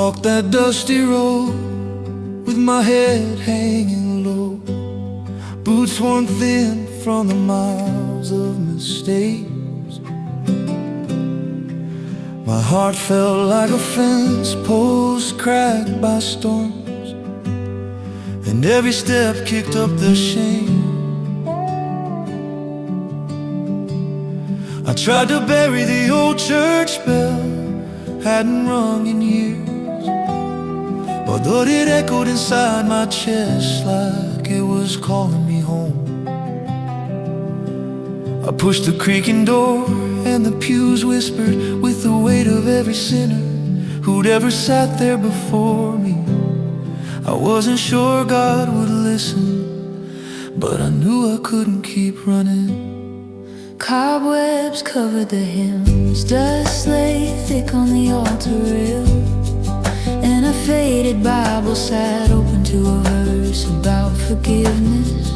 walk that dusty road with my head hanging low, boots worn thin from the miles of mistakes. My heart felt like a fence post cracked by storms, and every step kicked up the shame. I tried to bury the old church bell, hadn't rung in years, although it echoed inside my chest like it was calling me home. I pushed the creaking door and the pews whispered with the weight of every sinner who'd ever sat there before me. I wasn't sure God would listen, but I knew I couldn't keep running. Cobwebs covered the hymns, dust lay thick on the altar rail, and a faded Bible sat open to a verse about forgiveness.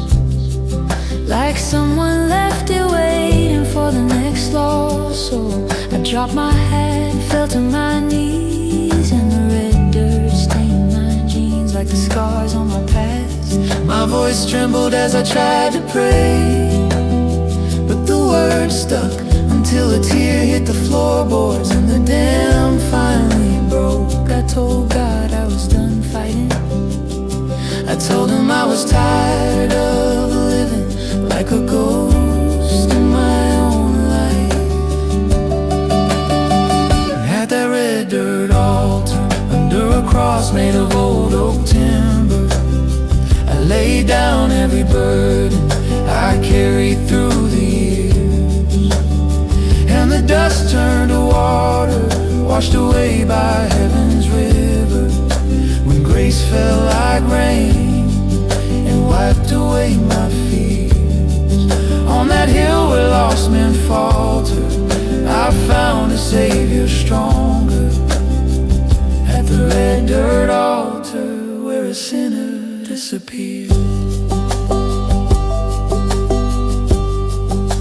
Like someone left it waiting for the next lost soul. I dropped my hat, fell to my knees, and the red dirt stained my jeans like the scars on my past. My voice trembled as I tried to pray, but the words stuck until a tear hit the floorboards and the dam finally broke. I told God I was done fighting. I told him I was tired of living like a ghost in my own life. At that red dirt altar, under a cross made of old oak timber, I laid down every burden I carried through the years, and the dust turned to water, washed away by heaven's river, when grace fell like rain and wiped away my fears. On that hill where lost men falter, I found a Savior stronger. At the red dirt altar where a sinner disappeared.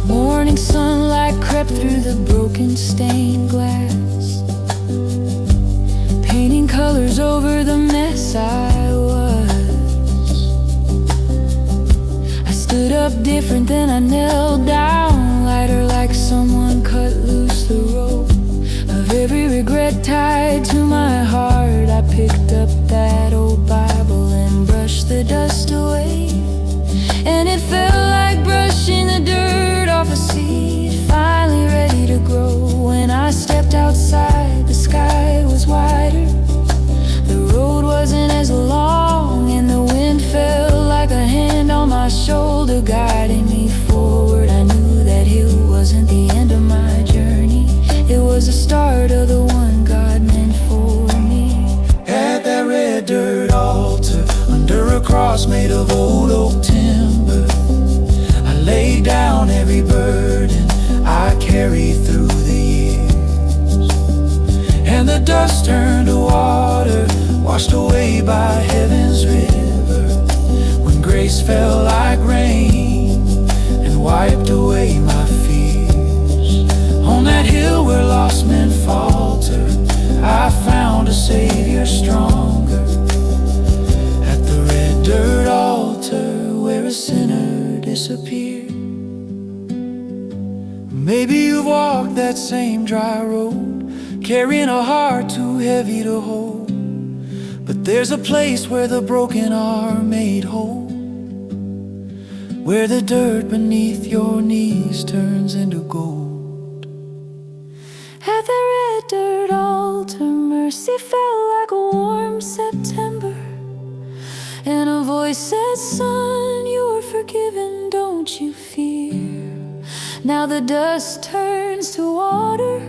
Morning sunlight crept through the broken stained glass, painting colors over the mess I was. I stood up different than I knelt down, lighter like someone cut loose the rope of every regret tied to my heart. I picked up that old Bible and brushed the dust away, and it felt like brushing the dirt off a seed finally ready to grow. When I stepped outside, the sky was wider, the road wasn't as long, and the wind felt like a hand on my shoulder guiding me forward. I knew that hill wasn't the end of my journey, it was the start of the one God meant for me. At that red dirt altar, under a cross made of old oak timber, I laid down every burden I carried through the years, and the dust turned to water, washed away by heaven's river, when grace fell like rain and wiped away my fears. On that hill where lost men falter, I found a Savior stronger. At the red dirt altar where a sinner disappeared. Maybe you've walked that same dry road, carrying a heart too heavy to hold, but there's a place where the broken are made whole, where the dirt beneath your knees turns into gold. At the red dirt altar, mercy fell like a warm September, and a voice said, "Son, you are forgiven, don't you fear." Now the dust turns to water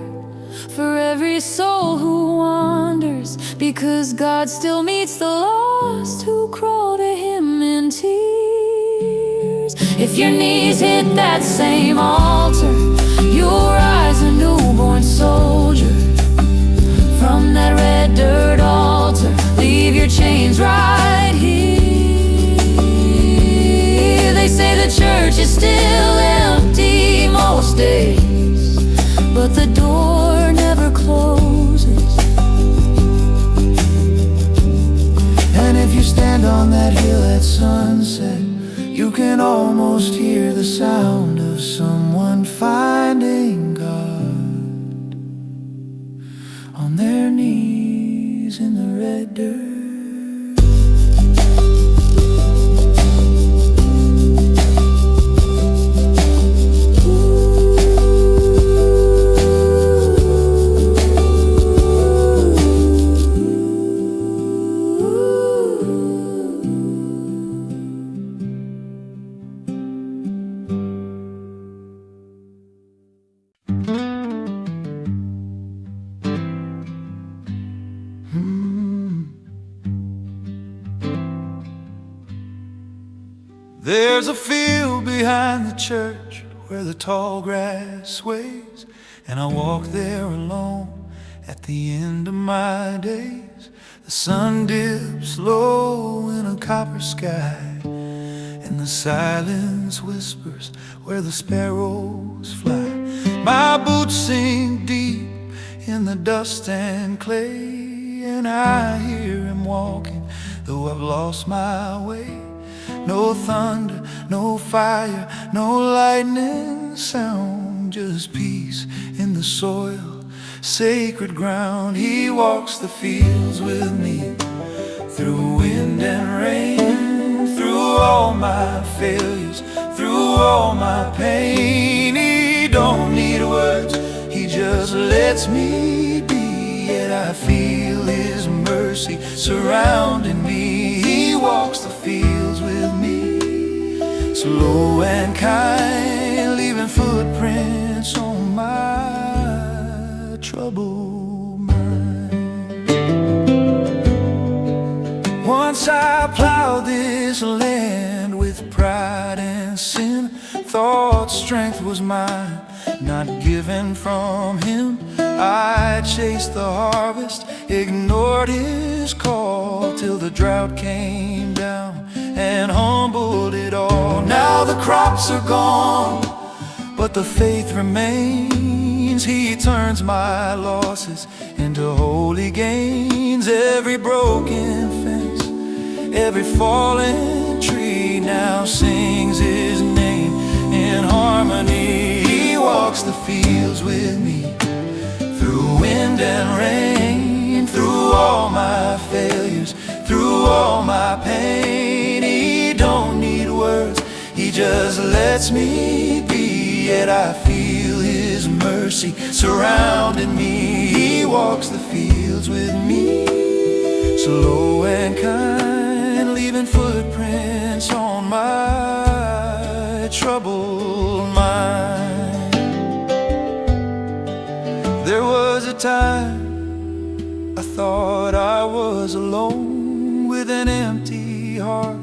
for every soul who wanders, because God still meets the lost who crawl to Him in tears. If your knees hit that same altar, you'll rise a newborn soldier. From that red dirt altar, leave your chains right here. They say the church is still empty most days, but the door never closes. on that hill at sunset, you can almost hear the sound of someone finding God on their knees in the red dirt. There's a field behind the church where the tall grass sways, and I walk there alone at the end of my days. The sun dips low in a copper sky, and the silence whispers where the sparrows fly. My boots sink deep in the dust and clay, and I hear him walking, though I've lost my way. No thunder, no fire, no lightning sound, just peace in the soil, sacred ground. He walks the fields with me, through wind and rain, through all my failures, through all my pain. He don't need words, he just lets me be, yet I feel his mercy surrounding me. He walks the fields with me, slow and kind, leaving footprints on my troubled mind. Once I plowed this land with pride and sin, thought strength was mine, not given from him. I chased the harvest, ignored his call, till the drought came down and humbled it all. Now the crops are gone, but the faith remains. He turns my losses into holy gains. Every broken fence, every fallen tree now sings his name in harmony. He walks the fields with me, through wind and rain, through all my failures, through all my pain. He don't need words, he just lets me be, yet I feel his mercy surrounding me. He walks the fields with me, slow and kind, leaving footprints on my troubled mind. There was a time I thought I was alone, with an empty heart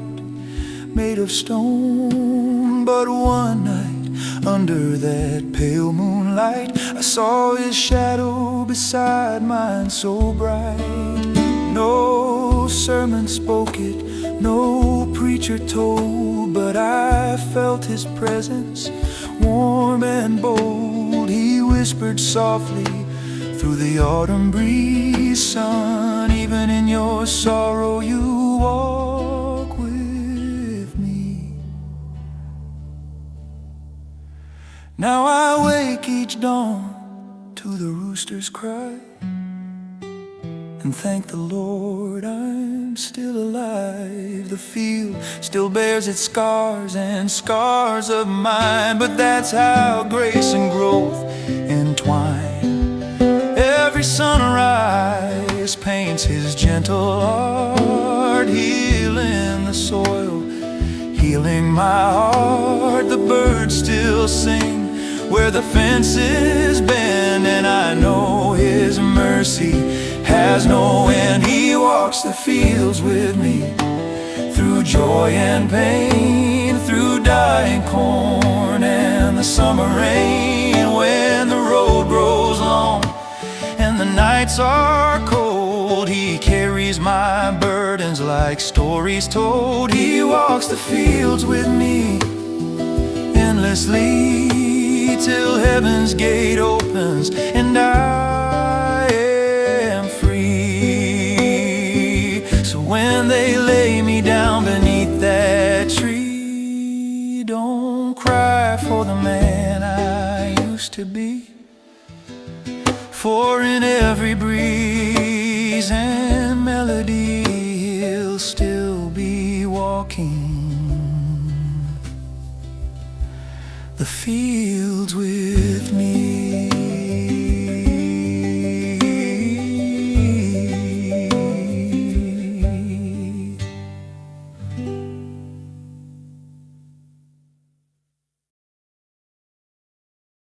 made of stone. But one night, under that pale moonlight, I saw his shadow beside mine so bright. No sermon spoke it, no preacher told, but I felt his presence, warm and bold. He whispered softly through the autumn breeze, son, even in your sorrow you walk with me. Now I wake each dawn to the rooster's cry, and thank the Lord I'm still alive. The field still bears its scars and scars of mine, but that's how grace and growth entwine. Every sunrise paints his gentle art, healing the soil, healing my heart. The birds still sing where the fences bend, and I know his mercy has no end. He walks the fields with me, through joy and pain, through dying corn and the summer rain. When the road grows long and the nights are cold, he carries my burdens like stories told. He walks the fields with me endlessly, till heaven's gate opens and I am free. So when they lay me down for the man I used to be. For in every breeze and melody he'll still be walking the fields with